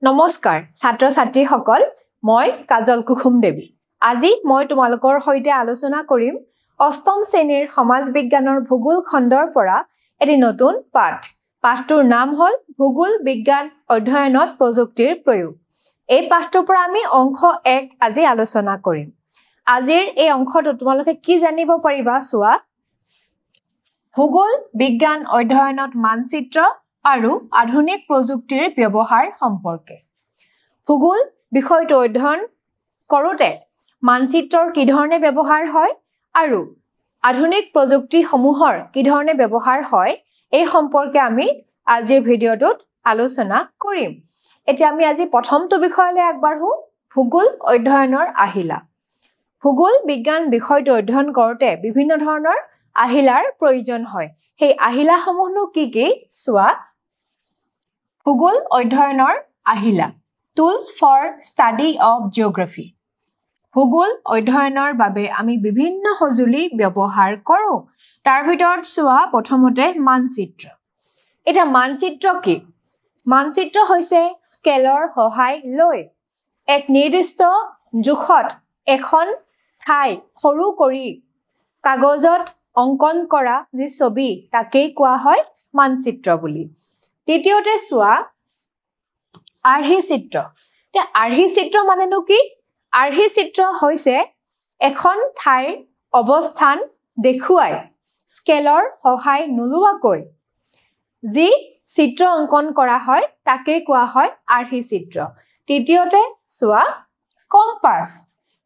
নমস্কাৰ ছাত্ৰ ছাত্ৰীসকল মই কাজল কুসুম দেৱী আজি মই তোমালোকৰ সৈতে আলোচনা কৰিম অষ্টম শ্ৰেণীৰ সমাজ বিজ্ঞানৰ ভূগোল খণ্ডৰ পৰা এটি নতুন পাঠটোৰ নাম হ'ল ভূগোল বিজ্ঞান অধ্যয়নত প্ৰযুক্তিৰ প্ৰয়োগ এই পাঠটোৰ পৰা আমি অংশ 1 আজি আলোচনা কৰিম আজিৰ এই অংশটো তোমালোকে কি জানিব পাৰিবা চোৱা ভূগোল বিজ্ঞান অধ্যয়নত মানচিত্ৰ আৰু আধুনিক প্ৰযুক্তিৰ ব্যৱহাৰ সম্পৰ্কে ভূগোল বিষয়টো অধ্যয়ন কৰোতে মানচিত্ৰৰ কি ধৰণে ব্যৱহাৰ হয় আৰু আধুনিক প্ৰযুক্তি সমূহৰ কি ধৰণে ব্যৱহাৰ হয় এই সম্পৰ্কে আমি আজিৰ ভিডিঅটোত আলোচনা কৰিম এতিয়া আমি আজি প্ৰথমটো বিষয়লৈ আগবাঢ়ো ভূগোল অধ্যয়নৰ আহিলা ভূগোল বিজ্ঞান বিষয়টো অধ্যয়ন কৰোতে বিভিন্ন ধৰণৰ আহিলাৰ প্ৰয়োজন হয় সেই আহিলাসমূহনো কি চোৱা ভূগোল অধ্যয়নৰ আহিলা Tools for Study of Geography ভূগোল অধ্যয়নৰ বাবে আমি বিভিন্ন সঁজুলি ব্যৱহাৰ কৰোঁ তাৰ ভিতৰত চোৱা প্ৰথমতে মানচিত্ৰ এটা মানচিত্ৰ কি মানচিত্ৰ হৈছে স্কেলৰ সহায় লৈ এক নিৰ্দিষ্ট জোখত এখন ঠাই সৰু কৰি কাগজত অংকন কৰা যি ছবি তাকেই কোৱা হয় মানচিত্ৰ বুলি দ্বিতীয়তে চোৱা আৰ্হি চিত্ৰ তে আৰ্হি চিত্ৰ মানেনো কি আৰ্হি চিত্ৰ হৈছে এখন ঠাইৰ অৱস্থান দেখুৱাই স্কেলৰ সহায় নোলোৱাকৈ যি চিত্ৰ অংকন কৰা হয় তাকে কোৱা হয় আৰ্হি চিত্ৰ তৃতীয়তে চোৱা কম্পাছ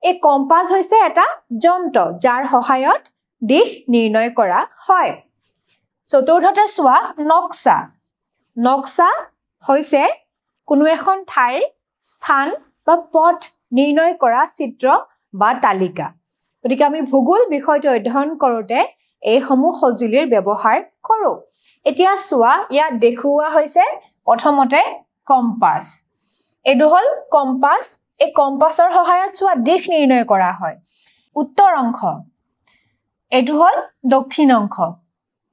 এই কম্পাছ হৈছে এটা যন্ত্ৰ যাৰ সহায়ত দিশ নিৰ্ণয় কৰা হয় চতুৰ্থতে চোৱা নক্সা হৈছে কোনো এখন ঠাইৰ স্থান বা পথ নিৰ্ণয় কৰা চিত্ৰ বা তালিকা গতিকে আমি ভূগোল বিষয়টো অধ্যয়ন কৰোতে এই সমূহ সঁজুলিৰ ব্যৱহাৰ কৰোঁ এতিয়া চোৱা ইয়াত দেখুওৱা হৈছে প্ৰথমতে কম্পাছ এইটো হ'ল কম্পাছ এই কম্পাছৰ সহায়ত চোৱা দিশ নিৰ্ণয় কৰা হয় উত্তৰ অংশ এইটো হ'ল দক্ষিণ অংশ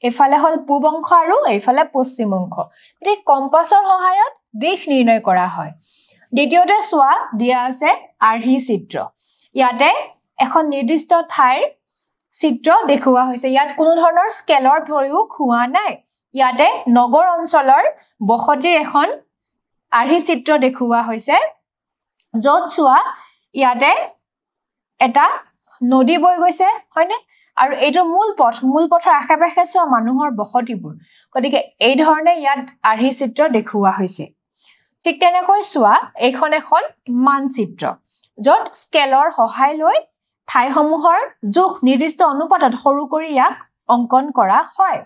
এফালে হ'ল পূব অংশ আৰু এইফালে পশ্চিম অংশ গতিকে কম্পাছৰ সহায়ত দিশ নিৰ্ণয় কৰা হয় দ্বিতীয়তে চোৱা দিয়া আছে আৰ্হি চিত্ৰ ইয়াতে এখন নিৰ্দিষ্ট ঠাইৰ চিত্ৰ দেখুওৱা হৈছে ইয়াত কোনো ধৰণৰ স্কেলৰ প্ৰয়োগ হোৱা নাই ইয়াতে নগৰ অঞ্চলৰ বসতিৰ এখন আৰ্হি চিত্ৰ দেখুওৱা হৈছে য'ত চোৱা ইয়াতে এটা নদী বৈ গৈছে হয়নে আৰু এইটো মূল পথৰ আশে-পাশে চোৱা মানুহৰ বসতিবোৰ গতিকে এই ধৰণে ইয়াত আৰ্হি চিত্ৰ দেখুওৱা হৈছে ঠিক তেনেকৈ চোৱা এইখন এখন মানচিত্ৰ য'ত স্কেলৰ সহায় লৈ ঠাইসমূহৰ জোখ নিৰ্দিষ্ট অনুপাতত সৰু কৰি ইয়াক অংকন কৰা হয়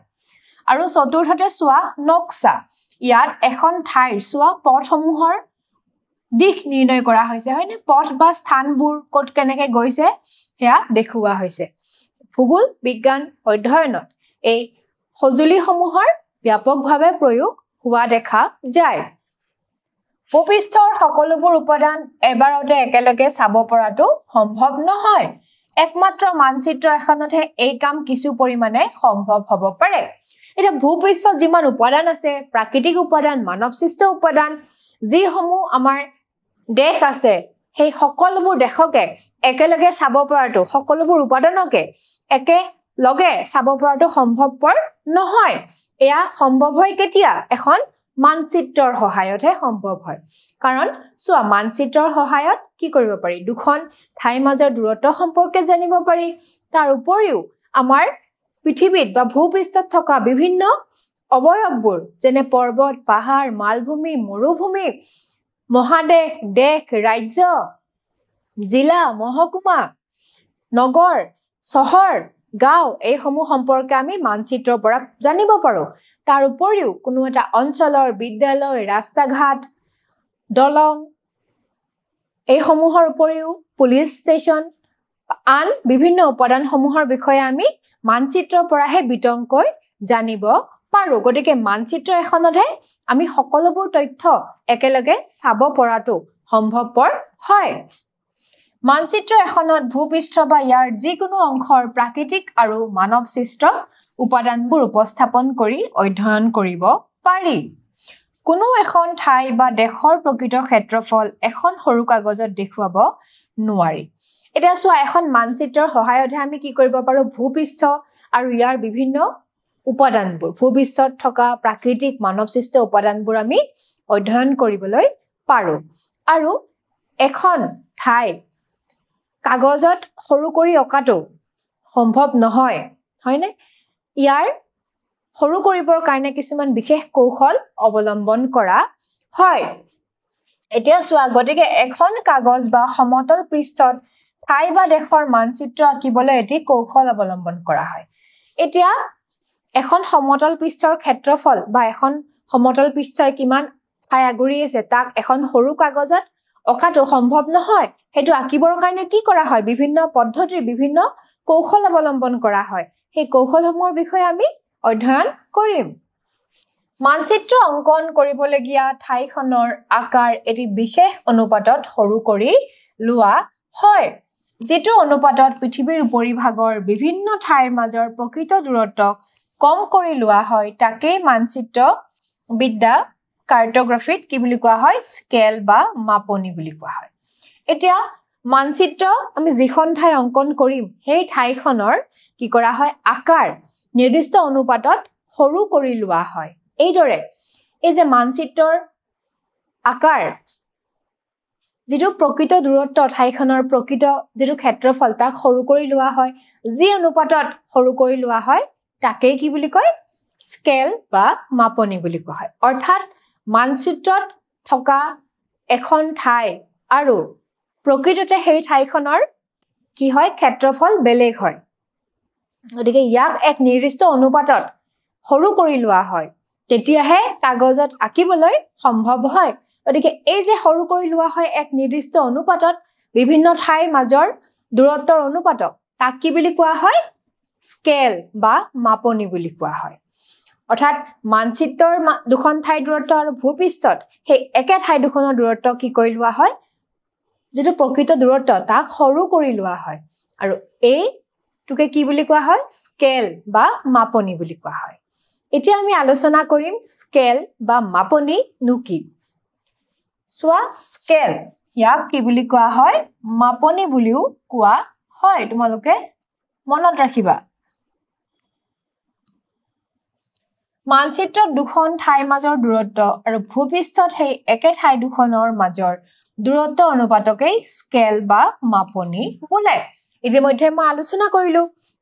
আৰু চতুৰ্থতে চোৱা নক্সা ইয়াত এখন ঠাইৰ চোৱা পথসমূহৰ দিশ নিৰ্ণয় কৰা হৈছে হয়নে পথ বা স্থানবোৰ ক'ত কেনেকৈ গৈছে সেয়া দেখুওৱা হৈছে ভূগোল বিজ্ঞান অধ্যয়নত এই সঁজুলিসমূহৰ ব্যাপকভাৱে প্ৰয়োগ হোৱা দেখা যায় ভূপৃষ্ঠৰ সকলোবোৰ উপাদান এবাৰতে একেলগে চাব পৰাটো সম্ভৱ নহয় একমাত্ৰ মানচিত্ৰ এখনতহে এই কাম কিছু পৰিমাণে সম্ভৱ হ'ব পাৰে এটা ভূপৃষ্ঠত যিমান উপাদান আছে প্ৰাকৃতিক উপাদান মানৱসৃষ্ট উপাদান যিসমূহ আমাৰ দেশ আছে সেই সকলোবোৰ দেশকে একেলগে চাব পৰাটো সকলোবোৰ উপাদানকে একেলগে চাব পৰাটো সম্ভৱপৰ নহয় এয়া সম্ভৱ হয় কেতিয়া এখন মানচিত্ৰৰ সহায়তহে সম্ভৱ হয় কাৰণ চোৱা মানচিত্ৰৰ সহায়ত কি কৰিব পাৰি দুখন ঠাইৰ মাজৰ দূৰত্ব সম্পৰ্কে জানিব পাৰি তাৰ উপৰিও আমাৰ পৃথিৱীত বা ভূপৃষ্ঠত থকা বিভিন্ন অৱয়ৱবোৰ যেনে পৰ্বত পাহাৰ মালভূমি মৰুভূমি মহাদেশ দেশ ৰাজ্য জিলা মহকুমা নগৰ চহৰ গাঁও এইসমূহ সম্পৰ্কে আমি মানচিত্ৰৰ পৰা জানিব পাৰোঁ তাৰ উপৰিও কোনো এটা অঞ্চলৰ বিদ্যালয় ৰাস্তা ঘাট দলং এইসমূহৰ উপৰিও পুলিচ ষ্টেচন আন বিভিন্ন উপাদানসমূহৰ বিষয়ে আমি মানচিত্ৰৰ পৰাহে বিতংকৈ জানিব পাৰোঁ গতিকে মানচিত্ৰ এখনতহে আমি সকলোবোৰ তথ্য একেলগে চাব পৰাটো সম্ভৱপৰ হয় মানচিত্ৰ এখনত ভূপৃষ্ঠ বা ইয়াৰ যিকোনো অংশৰ প্ৰাকৃতিক আৰু মানৱসৃষ্ট উপাদানবোৰ উপস্থাপন কৰি অধ্যয়ন কৰিব পাৰি কোনো এখন ঠাই বা দেশৰ প্ৰকৃত ক্ষেত্ৰফল এখন সৰু কাগজত দেখুৱাব নোৱাৰি এটা চোৱা এখন মানচিত্ৰৰ সহায়তহে আমি কি কৰিব পাৰো ভূপৃষ্ঠ আৰু ইয়াৰ বিভিন্ন উপাদানবোৰ ভূপৃষ্ঠত থকা প্ৰাকৃতিক মানৱসৃষ্ট উপাদানবোৰ আমি অধ্যয়ন কৰিবলৈ পাৰো আৰু এখন ঠাই কাগজত সৰু কৰি অকাটো সম্ভৱ নহয় হয়নে ইয়াৰ সৰু কৰিবৰ কাৰণে কিছুমান বিশেষ কৌশল অৱলম্বন কৰা হয় এতিয়া চোৱা গতিকে এখন কাগজ বা সমতল পৃষ্ঠত ঠাই বা দেশৰ মানচিত্ৰ আঁকিবলৈ এটি কৌশল অৱলম্বন কৰা হয় এতিয়া এখন সমতল পৃষ্ঠৰ ক্ষেত্ৰফল বা এখন সমতল পৃষ্ঠই কিমান ঠাই আগুৰি আছে তাক এখন সৰু কাগজত অকাটো সম্ভৱ নহয় হেতু আঁকিবৰ কাৰণে কি কৰা হয় বিভিন্ন পদ্ধতি বিভিন্ন কৌশল অৱলম্বন কৰা হয় সেই কৌশলসমূহৰ বিষয়ে আমি অধ্যয়ন কৰিম মানচিত্ৰ অংকন কৰিবলগীয়া ঠাইখনৰ আকাৰ এটি বিশেষ অনুপাতত সৰু কৰি লোৱা হয় যেটো অনুপাতত পৃথিৱীৰ উপৰিভাগৰ বিভিন্ন ঠাইৰ মাজৰ প্ৰকৃত দূৰত্বক কম কৰি লোৱা হয় তাকে মানচিত্ৰ বিদ্যা কাৰ্টোগ্ৰাফিত কি বুলি কোৱা হয় স্কেল বা মাপনি বুলি কোৱা হয় এতিয়া মানচিত্ৰ আমি যিখন ঠাই অংকন কৰিম সেই ঠাইখনৰ কি কৰা হয় আকাৰ নিৰ্দিষ্ট অনুপাতত সৰু কৰি লোৱা হয় এইদৰে এই যে মানচিত্ৰৰ আকাৰ যেটো প্ৰকৃত দূৰত্ব ঠাইখনৰ প্ৰকৃত যেটো ক্ষেত্ৰফল তাক সৰু কৰি লোৱা হয় যি অনুপাতত সৰু কৰি লোৱা হয় তাকে কি বুলি কয় স্কেল বা মাপনি বুলি কোৱা হয় অৰ্থাৎ মানচিত্ৰত থকা এখন ঠাই আৰু প্ৰকৃততে সেই ঠাইখনৰ কি হয় ক্ষেত্ৰফল বেলেগ হয় গতিকে ইয়াক এক নিৰ্দিষ্ট অনুপাতত সৰু কৰি লোৱা হয় তেতিয়াহে কাগজত আঁকিবলৈ সম্ভৱ হয় গতিকে এই যে সৰু কৰি লোৱা হয় এক নিৰ্দিষ্ট অনুপাতত বিভিন্ন ঠাইৰ মাজৰ দূৰত্বৰ অনুপাতক তাক কি বুলি কোৱা হয় স্কেল বা মাপনি বুলি কোৱা হয় অৰ্থাৎ মানচিত্ৰৰ দুখন ঠাইৰ দূৰত্ব আৰু ভূপৃষ্ঠত সেই একে ঠাই দুখনৰ দূৰত্ব কি কৰি লোৱা হয় যেটো প্ৰকৃত দূৰত্ব তাক সৰু কৰি লোৱা হয় আৰু এই টুকে কি বুলি কোৱা হয় স্কেল বা মাপনি বুলি কোৱা হয় এতিয়া আমি আলোচনা কৰিম স্কেল বা মাপনি নো কি সোৱা স্কেল ইয়াক কি বুলি কোৱা হয় মাপনি বুলিও কোৱা হয় তোমালোকে মনত ৰাখিবা মানচিত্ৰত দুখন ঠাইৰ মাজৰ দূৰত্ব আৰু ভূপৃষ্ঠত সেই একে ঠাই দুখনৰ মাজৰ দূৰত্ব অনুপাতকে স্কেল বা মাপনি বোলে ইতিমধ্যে মই আলোচনা কৰিলো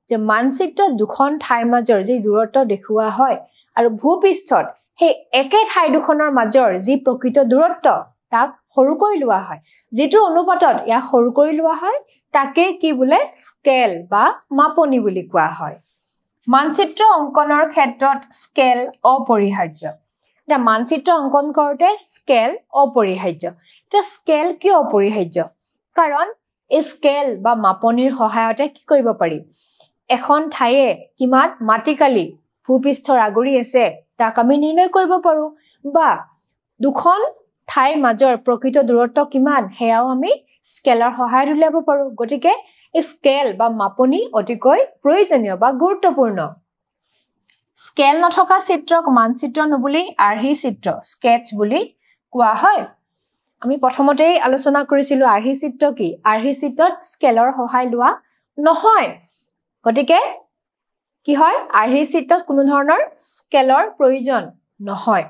যে মানচিত্ৰত দুখন ঠাইৰ মাজৰ যি দূৰত্ব দেখুওৱা হয় আৰু ভূপৃষ্ঠত সেই একে ঠাই দুখনৰ মাজৰ যি প্ৰকৃত দূৰত্ব তাক সৰু কৰি লোৱা হয় যেটো অনুপাতত ইয়াক সৰু কৰি লোৱা হয় তাকে কি বোলে স্কেল বা মাপনি বুলি কোৱা হয় মানচিত্ৰ অংকনৰ ক্ষেত্ৰত স্কেল অপৰিহাৰ্য এটা মানচিত্ৰ অংকন কৰোতে স্কেল অপৰিহাৰ্য এটা স্কেল কি অপৰিহাৰ্য কাৰণ এই স্কেল বা মাপনিৰ সহায়তে কি কৰিব পাৰি এখন ঠাইয়ে কিমান মাটিকালি ভূপৃষ্ঠৰ আগুৰি আছে তাক আমি নিৰ্ণয় কৰিব পাৰো বা দুখন ঠাইৰ মাজৰ প্ৰকৃত দূৰত্ব কিমান হেয়াও আমি স্কেলৰ সহায়ত উলিয়াব পাৰো গতিকে স্কেল বা মাপনি অতিকৈ প্ৰয়োজনীয় বা গুৰুত্বপূৰ্ণ স্কেল নথকা চিত্ৰক মানচিত্ৰ নুবুলি আৰ্হি চিত্ৰ স্কেটচ বুলি কোৱা হয় আমি প্ৰথমতেই আলোচনা কৰিছিলো আৰ্হি চিত্ৰ কি আৰ্হি চিত্ৰত স্কেলৰ সহায় লোৱা নহয় গতিকে কি হয় আৰ্হি চিত্ৰত কোনো ধৰণৰ স্কেলৰ প্ৰয়োজন নহয়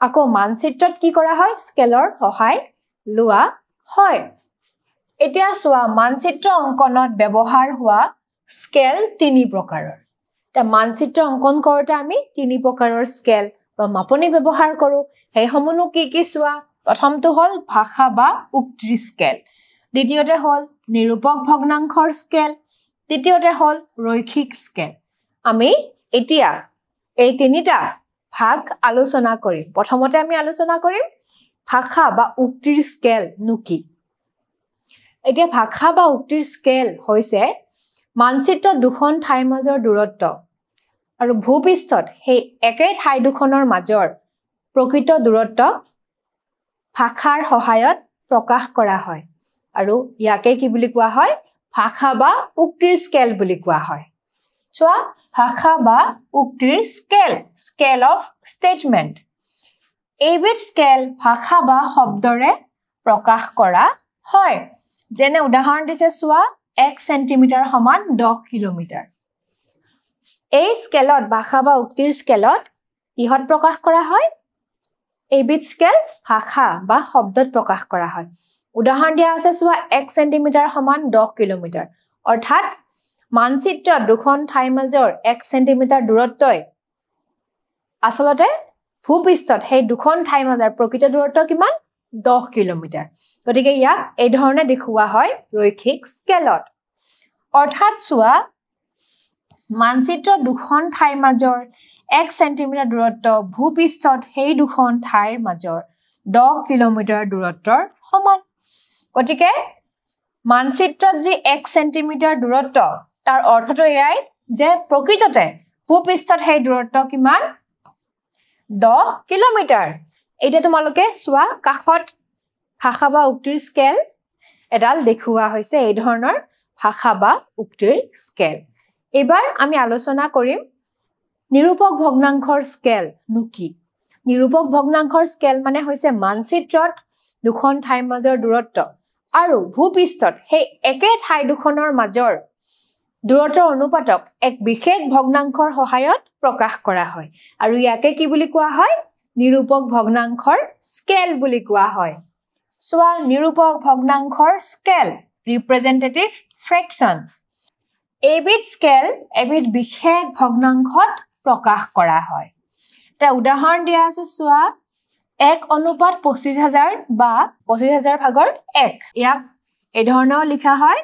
আকৌ মানচিত্ৰত কি কৰা হয় স্কেলৰ সহায় লোৱা হয় এতিয়া চোৱা মানচিত্ৰ অংকনত ব্যৱহাৰ হোৱা স্কেল তিনি প্ৰকাৰৰ তা মানচিত্ৰ অংকন কৰোতে আমি তিনি প্ৰকাৰৰ স্কেল বা মাপনি ব্যৱহাৰ কৰো সেই সমূহনো কি চোৱা প্ৰথমটো হল ভাষা বা উক্তিৰ স্কেল দ্বিতীয়তে হল নিৰূপক ভগ্নাংশৰ স্কেল তৃতীয়তে হল ৰৈখিক স্কেল আমি এতিয়া এই তিনিটা ভাগ আলোচনা কৰিম প্ৰথমতে আমি আলোচনা কৰিম ভাষা বা উক্তিৰ স্কেল নো কি এতিয়া ভাষা বা উক্তিৰ স্কেল হৈছে মানচিত্ৰৰ দুখন ঠাইৰ মাজৰ দূৰত্ব আৰু ভূপৃষ্ঠত সেই একে ঠাই দুখনৰ মাজৰ প্ৰকৃত দূৰত্ব ভাষাৰ সহায়ত প্ৰকাশ কৰা হয় আৰু ইয়াকে কি বুলি কোৱা হয় ভাষা বা উক্তিৰ স্কেল বুলি কোৱা হয় চোৱা ভাষা বা উক্তিৰ স্কেল স্কেল অফ ষ্টেটমেন্ট এইবিধ স্কেল ভাষা বা শব্দৰে প্ৰকাশ কৰা হয় যেনে উদাহৰণ দিছে চোৱা 1 সেন্টিমিটাৰ সমান 10 কিলোমিটাৰ এই স্কেলত ভাষা বা উক্তিৰ স্কেলত কিহত প্ৰকাশ কৰা হয় এইবিধ স্কেল ভাষা বা শব্দত প্ৰকাশ কৰা হয় উদাহৰণ দিয়া আছে চোৱা 1 সেন্টিমিটাৰ সমান 10 কিলোমিটাৰ অৰ্থাৎ মানচিত্ৰত দুখন ঠাইৰ মাজৰ 1 সেন্টিমিটাৰ দূৰত্বই আসলতে ভূপৃষ্ঠত সেই দুখন ঠাইৰ মাজৰ প্ৰকৃত দূৰত্ব কিমান 10 কিলোমিটাৰ গতিকে ইয়াক এই ধৰণে দেখুওৱা হয় ৰৈখিক স্কেলত অৰ্থাৎ চোৱা মানচিত্ৰত দুখন ঠাইৰ মাজৰ 1 সেন্টিমিটাৰ দূৰত্ব ভূপৃষ্ঠত সেই দুখন ঠাইৰ মাজৰ 10 কিলোমিটাৰ দূৰত্বৰ সমান গতিকে মানচিত্ৰত যি 1 সেন্টিমিটাৰ দূৰত্ব তাৰ অৰ্থটো এয়াই যে প্ৰকৃততে ভূপৃষ্ঠত সেই দূৰত্ব কিমান 10 কিলোমিটাৰ এতিয়া তোমালোকে চোৱা কাষত ভাষা বা উক্তিৰ স্কেল এডাল দেখুওৱা হৈছে এই ধৰণৰ ভাষা বা উক্তিৰ স্কেল এবাৰ আমি আলোচনা কৰিম নিৰূপক ভগ্নাংশৰ স্কেল নুকি নিৰূপক ভগ্নাংশৰ স্কেল মানে হৈছে মানচিত্ৰত দুখন ঠাইৰ মাজৰ দূৰত্ব আৰু ভূপৃষ্ঠত সেই একে ঠাই দুখনৰ মাজৰ দূৰত্বৰ অনুপাতক এক বিশেষ ভগ্নাংশৰ সহায়ত প্ৰকাশ কৰা হয় আৰু ইয়াকে কি বুলি কোৱা হয় নিৰূপক ভগ্নাংশৰ স্কেল বুলি কোৱা হয় চোৱা নিৰূপক ভগ্নাংশৰ স্কেল ৰিপ্ৰেজেন্টেটিভ ফ্ৰেকশন এইবিধ স্কেল এবিধ বিশেষ ভগ্নাংশত প্ৰকাশ কৰা হয় এটা উদাহৰণ দিয়া আছে চোৱা 1:25,000 বা 25,000 ভাগৰ 1 ইয়াক এই ধৰণেও লিখা হয়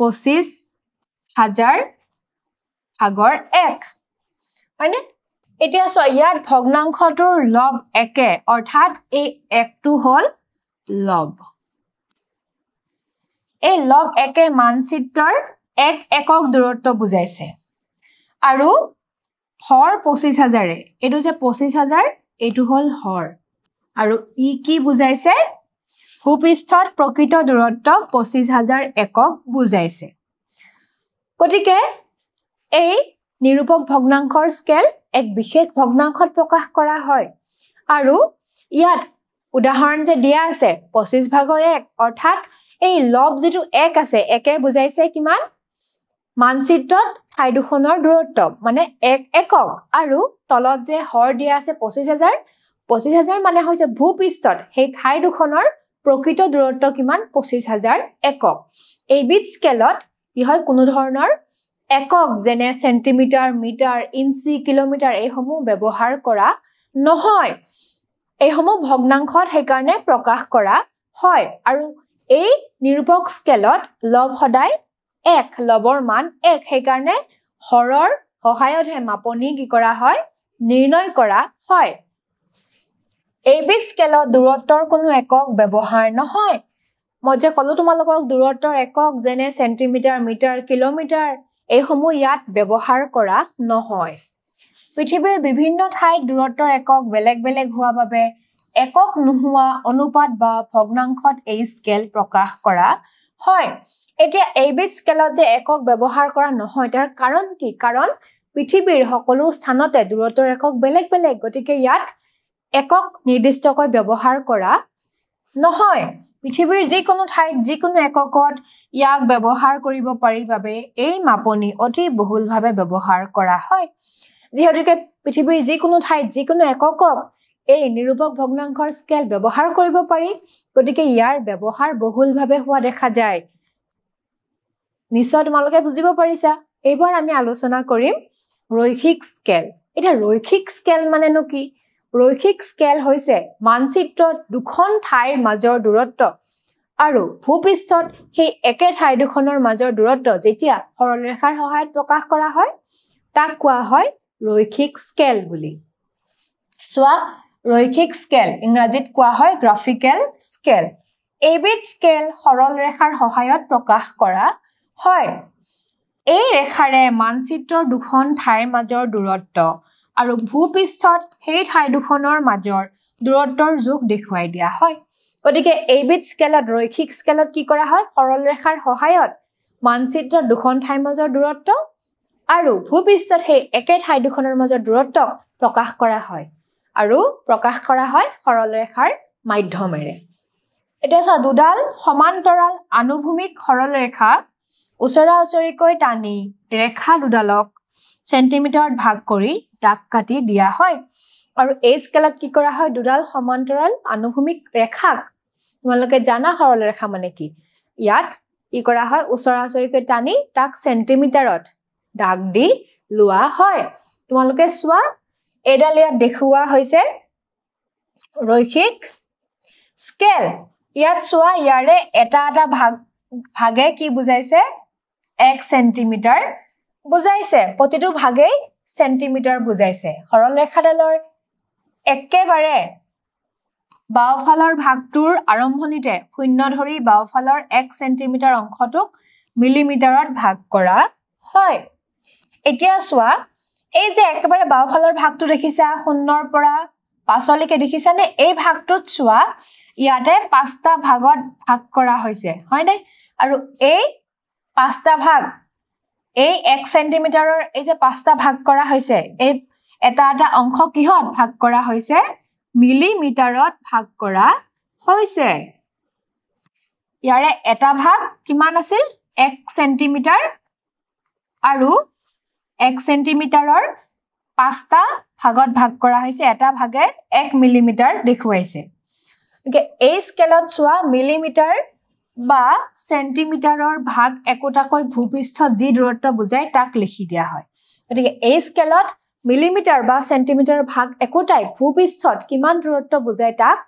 25,000 ভাগৰ 1 হয়নে এতিয়া চোৱা ইয়াত ভগ্নাংশটোৰ লব একে অৰ্থাৎ এই 1টো হল লব এই লব একে মানচিত্ৰৰ 1 একক দূৰত্ব বুজাইছে আৰু হৰ 25,000 এটো যে 25,000 এটো হল হৰ আৰু ই কি বুজাইছে ভূপৃষ্ঠত প্ৰকৃত দূৰত্ব 25,000 একক বুজাইছে গতিকে এই নিৰূপক ভগ্নাংশৰ স্কেল এক বিশেষ ভগ্নাংশত প্ৰকাশ কৰা হয় আৰু ইয়াত উদাহৰণ যে দিয়া আছে 25 ভাগৰ 1 অৰ্থাৎ এই লব যেটো 1 আছে একে বুজাইছে কিমান মানচিত্ৰত ঠাই দুখনৰ দূৰত্ব মানে 1 একক আৰু তলত যে হৰ দিয়া আছে 25,000 মানে হৈছে ভূপৃষ্ঠত সেই ঠাই দুখনৰ প্ৰকৃত দূৰত্ব কিমান 25,000 একক এইবিধ স্কেলত কি হয় কোনো ধৰণৰ একক যেনে সেন্টিমিটাৰ মিটাৰ ইঞ্চি কিলোমিটাৰ এইসমূহ ব্যৱহাৰ কৰা নহয় এইসমূহ ভগ্নাংশত সেইকাৰণে প্ৰকাশ কৰা হয় আৰু এই নিৰূপক স্কেলত লব সদায় 1 লবৰ মান 1 সেইকাৰণে হৰৰ সহায়তহে মাপনি কি কৰা হয় নিৰ্ণয় কৰা হয় এইবিধ স্কেলত দূৰত্বৰ কোনো একক ব্যৱহাৰ নহয় মই যে কলো তোমালোকক দূৰত্বৰ একক যেনে সেন্টিমিটাৰ মিটাৰ কিলোমিটাৰ এইসমূহ ইয়াত ব্যৱহাৰ কৰা নহয় পৃথিৱীৰ বিভিন্ন ঠাইত দূৰত্বৰ একক বেলেগ বেলেগ হোৱা বাবে একক নোহোৱা অনুপাত বা ভগ্নাংশত এই স্কেল প্ৰকাশ কৰা হয় এতিয়া এইবিধ স্কেলত যে একক ব্যৱহাৰ কৰা নহয় তাৰ কাৰণ কি কাৰণ পৃথিৱীৰ সকলো স্থানতে দূৰত্বৰ একক বেলেগ বেলেগ গতিকে ইয়াত একক নিৰ্দিষ্টকৈ ব্যৱহাৰ কৰা নহয় পৃথিৱীৰ যিকোনো ঠাইত যিকোনো এককত ইয়াক ব্যৱহাৰ কৰিব পাৰি বাবে এই মাপনি অতি বহুলভাৱে ব্যৱহাৰ কৰা হয় যিহেতুকে পৃথিৱীৰ যিকোনো ঠাইত যিকোনো এককক এই নিৰূপক ভগ্নাংশৰ স্কেল ব্যৱহাৰ কৰিব পাৰি গতিকে ইয়াৰ ব্যৱহাৰ বহুলভাৱে হোৱা দেখা যায় নিশ্চয় তোমালোকে বুজিব পাৰিছা এইবাৰ আমি আলোচনা কৰিম ৰৈখিক স্কেল এটা ৰৈখিক স্কেল মানেনো কি ৰৈখিক স্কেল হৈছে মানচিত্ৰত দুখন ঠাইৰ মাজৰ দূৰত্ব আৰু ভূপৃষ্ঠত সেই একে ঠাই দুখনৰ মাজৰ দূৰত্ব যেতিয়া সৰলৰেখাৰ সহায়ত প্ৰকাশ কৰা হয় তাক কোৱা হয় ৰৈখিক স্কেল বুলি চোৱা ৰৈখিক স্কেল ইংৰাজীত কোৱা হয় গ্ৰাফিকেল স্কেল এইবিধ স্কেল সৰলৰেখাৰ সহায়ত প্ৰকাশ কৰা হয় এই ৰেখাৰে মানচিত্ৰৰ দুখন ঠাইৰ মাজৰ দূৰত্ব আৰু ভূপৃষ্ঠত সেই ঠাই দুখনৰ মাজৰ দূৰত্বৰ জোখ দেখুৱাই দিয়া হয় গতিকে এইবিধ স্কেলত ৰৈখিক স্কেলত কি কৰা হয় সৰলৰেখাৰ সহায়ত মানচিত্ৰৰ দুখন ঠাইৰ মাজৰ দূৰত্ব আৰু ভূপৃষ্ঠত সেই একে ঠাই দুখনৰ মাজৰ দূৰত্ব প্ৰকাশ কৰা হয় আৰু প্ৰকাশ কৰা হয় সৰল ৰেখাৰ মাধ্যমেৰে এতিয়া চোৱা দুডাল সমান্তৰাল আনুভূমিক সৰল ৰেখা ওচৰা ওচৰিকৈ টানি ৰেখা দুডালক সেন্টিমিটাৰত ভাগ কৰি দাগ কাটি দিয়া হয় আৰু এই স্কেলত কি কৰা হয় দুডাল সমান্তৰাল আনুভূমিক ৰেখাক তোমালোকে জানা সৰল ৰেখা মানে কি ইয়াত কি কৰা হয় ওচৰা ওচৰিকৈ টানি তাক সেন্টিমিটাৰত দাগ দি লোৱা হয় তোমালোকে চোৱা এডাল ইয়াত দেখুওৱা হৈছে ৰৈখিক স্কেল ইয়াত চোৱা ইয়াৰে এটা এটা ভাগে কি বুজাইছে 1 সেন্টিমিটাৰ বুজাইছে প্ৰতিটো ভাগেই সেন্টিমিটাৰ বুজাইছে সৰল ৰেখাডালৰ একেবাৰে বাওফালৰ ভাগটোৰ আৰম্ভণিতে শূন্য ধৰি বাওফালৰ 1 সেন্টিমিটাৰ অংশটোক মিলিমিটাৰত ভাগ কৰা হয় এতিয়া চোৱা এই যে একেবাৰে বাওফালৰ ভাগটো দেখিছা শূন্যৰ পৰা 5 লৈকে দেখিছানে এই ভাগটোত চোৱা ইয়াতে 5টা ভাগত ভাগ কৰা হৈছে হয়নে আৰু এই 5টা ভাগ এই 1 সেন্টিমিটাৰৰ এই যে 5টা ভাগ কৰা হৈছে এই এটা এটা অংশ কিহত ভাগ কৰা হৈছে মিলিমিটাৰত ভাগ কৰা হৈছে ইয়াৰে এটা ভাগ কিমান আছিল 1 সেন্টিমিটাৰ আৰু 1 সেন্টিমিটাৰৰ 5টা ভাগত ভাগ কৰা হৈছে এটা ভাগে 1 মিলিমিটাৰ দেখুৱাইছে এই স্কেলত চোৱা মিলিমিটাৰ বা সেন্টিমিটাৰৰ ভাগ একোটাকৈ ভূপৃষ্ঠত যি দূৰত্ব বুজায় তাক লিখি দিয়া হয় গতিকে এই স্কেলত মিলিমিটাৰ বা সেন্টিমিটাৰৰ ভাগ একোটাই ভূপৃষ্ঠত কিমান দূৰত্ব বুজায় তাক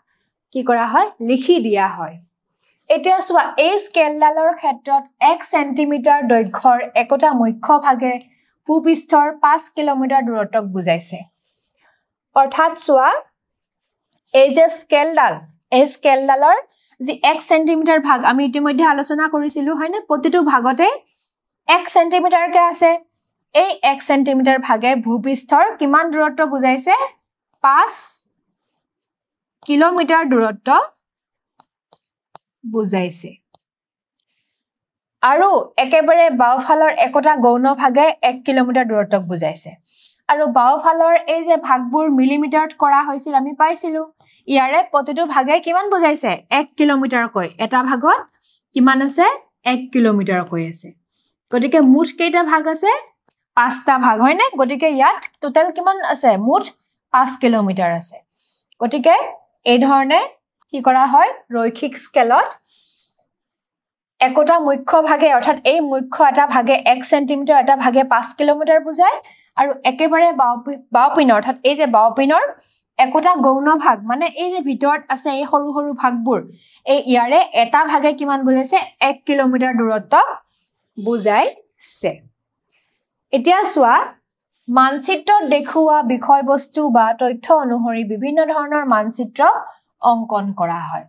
কি কৰা হয় লিখি দিয়া হয় এতিয়া চোৱা এই স্কেলডালৰ ক্ষেত্ৰত 1 সেন্টিমিটাৰ দৈৰ্ঘ্যৰ একোটা মুখ্য ভাগে ভূপৃষ্ঠৰ 5 কিলোমিটাৰ দূৰত্বক বুজাইছে অৰ্থাৎ চোৱা এই যে স্কেলডাল এই স্কেলডালৰ যি 1 সেন্টিমিটাৰ ভাগ আমি ইতিমধ্যে আলোচনা কৰিছিলো হয়নে প্ৰতিটো ভাগতে 1 সেন্টিমিটাৰকে আছে এই 1 সেন্টিমিটাৰ ভাগে ভূপৃষ্ঠৰ কিমান দূৰত্ব বুজাইছে 5 কিলোমিটাৰ দূৰত্ব বুজাইছে আৰু একেবাৰে বাওফালৰ একোটা গৌণ ভাগে 1 কিলোমিটাৰ দূৰত্বক বুজাইছে আৰু বাওফালৰ এই যে ভাগবোৰ মিলিমিটাৰত কৰা হৈছিল আমি পাইছিলো ইয়াৰে প্ৰতিটো ভাগে কিমান বুজাইছে 1 কিলোমিটাৰকৈ এটা ভাগত কিমান আছে 1 কিলোমিটাৰকৈ আছে গতিকে মুঠ কেইটা ভাগ আছে 5টা ভাগ হয়নে গতিকে ইয়াত টোটাল কিমান আছে মুঠ 5 কিলোমিটাৰ আছে গতিকে এই ধৰণে কি কৰা হয় ৰৈখিক স্কেলত একোটা মুখ্য ভাগে অৰ্থাৎ এই মুখ্য এটা ভাগে 1 সেন্টিমিটাৰ এটা ভাগে 5 কিলোমিটাৰ বুজায় আৰু একেবাৰে বাওপিনৰ অৰ্থাৎ এই যে বাওপিনৰ একোটা গৌণ ভাগ মানে এই যে ভিতৰত আছে এই সৰু সৰু ভাগবোৰ এই ইয়াৰে এটা ভাগে কিমান বুজাইছে 1 কিলোমিটাৰ দূৰত্ব বুজাইছে এতিয়া চোৱা মানচিত্ৰত দেখুওৱা বিষয়বস্তু বা তথ্য অনুসৰি বিভিন্ন ধৰণৰ মানচিত্ৰ অংকন কৰা হয়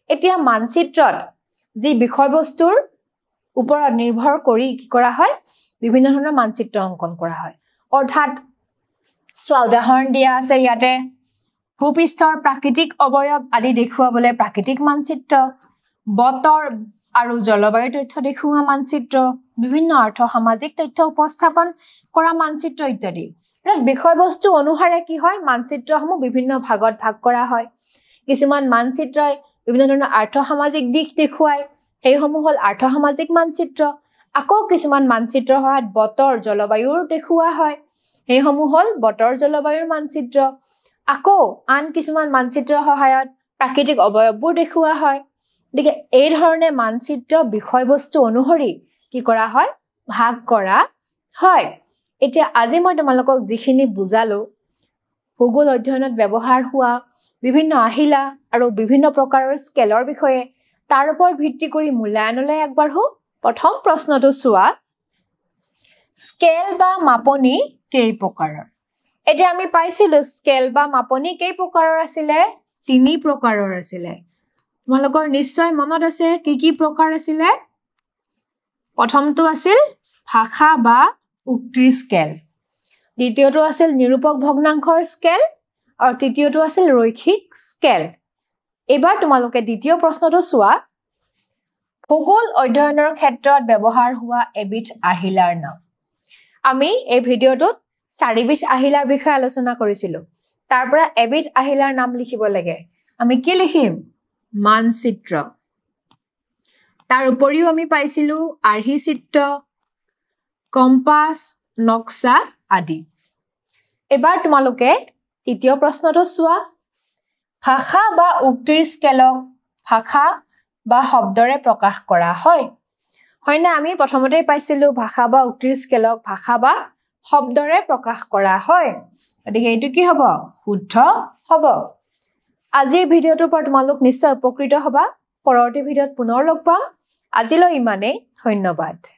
এতিয়া মানচিত্ৰত যি বিষয়বস্তুৰ ওপৰত নিৰ্ভৰ কৰি কি কৰা হয় বিভিন্ন ধৰণৰ মানচিত্ৰ অংকন কৰা হয় অৰ্থাৎ চোৱা উদাহৰণ দিয়া আছে ইয়াতে ভূপৃষ্ঠৰ প্ৰাকৃতিক অৱয়ব আদি দেখুৱাবলৈ প্ৰাকৃতিক মানচিত্ৰ বতৰ আৰু জলবায়ু তথ্য দেখুওৱা মানচিত্ৰ বিভিন্ন আৰ্থ সামাজিক তথ্য উপস্থাপন কৰা মানচিত্ৰ ইত্যাদি বিষয়বস্তু অনুসাৰে কি হয় মানচিত্ৰসমূহ বিভিন্ন ভাগত ভাগ কৰা হয় কিছুমান মানচিত্ৰই বিভিন্ন ধৰণৰ আৰ্থ সামাজিক দিশ দেখুৱায় সেইসমূহ হ'ল আৰ্থ সামাজিক মানচিত্ৰ আকৌ কিছুমান মানচিত্ৰৰ সহায়ত বতৰ জলবায়ুৰ দেখুওৱা হয় সেইসমূহ হ'ল বতৰ জলবায়ুৰ মানচিত্ৰ আকৌ আন কিছুমান মানচিত্ৰৰ সহায়ত প্ৰাকৃতিক অৱয়ববোৰ দেখুওৱা হয় গতিকে এই ধৰণে মানচিত্ৰ বিষয়বস্তু অনুসৰি কি কৰা হয় ভাগ কৰা হয় এতিয়া আজি মই তোমালোকক যিখিনি বুজালো ভূগোল অধ্যয়নত ব্যৱহাৰ হোৱা বিভিন্ন আহিলা আৰু বিভিন্ন প্ৰকাৰৰ স্কেলৰ বিষয়ে তাৰ ওপৰত ভিত্তি কৰি মূল্যায়নলৈ আগবাঢ়ো প্ৰথম প্ৰশ্নটো চোৱা স্কেল বা মাপনি কেই প্ৰকাৰৰ এতিয়া আমি পাইছিলো স্কেল বা মাপনি কেই প্ৰকাৰৰ আছিলে 3 প্ৰকাৰৰ আছিলে তোমালোকৰ নিশ্চয় মনত আছে কি প্ৰকাৰ আছিলে প্ৰথমটো আছিল ভাষা বা উক্তিৰ স্কেল দ্বিতীয়টো আছিল নিৰূপক ভগ্নাংশৰ স্কেল আৰু তৃতীয়টো আছিল ৰৈখিক স্কেল এবাৰ তোমালোকে দ্বিতীয় প্ৰশ্নটো চোৱা ভূগোল অধ্যয়নৰ ক্ষেত্ৰত ব্যৱহাৰ হোৱা এবিধ আহিলাৰ নাম আমি এই ভিডিঅটোত 4 বিধ আহিলাৰ বিষয়ে আলোচনা কৰিছিলো তাৰ পৰা এবিধ আহিলাৰ নাম লিখিব লাগে আমি কি লিখিম মানচিত্ৰ তাৰ উপৰিও আমি পাইছিলো আৰ্হি চিত্ৰ কম্পাস নক্সা আদি এবাৰ তোমালোকে তৃতীয় প্ৰশ্নটো চোৱা ভাষা বা উক্তিৰ স্কেলক ভাষা বা শব্দৰে প্ৰকাশ কৰা হয় হয়নে আমি প্ৰথমতেই পাইছিলো ভাষা বা উক্তিৰ স্কেলক ভাষা বা শব্দৰে প্ৰকাশ কৰা হয় গতিকে এইটো কি হ'ব শুদ্ধ হ'ব আজিৰ ভিডিঅ'টোৰ পৰা তোমালোক নিশ্চয় উপকৃত হ'বা পৰৱৰ্তী ভিডিঅ'ত পুনৰ লগ পাম আজিলৈ ইমানেই ধন্যবাদ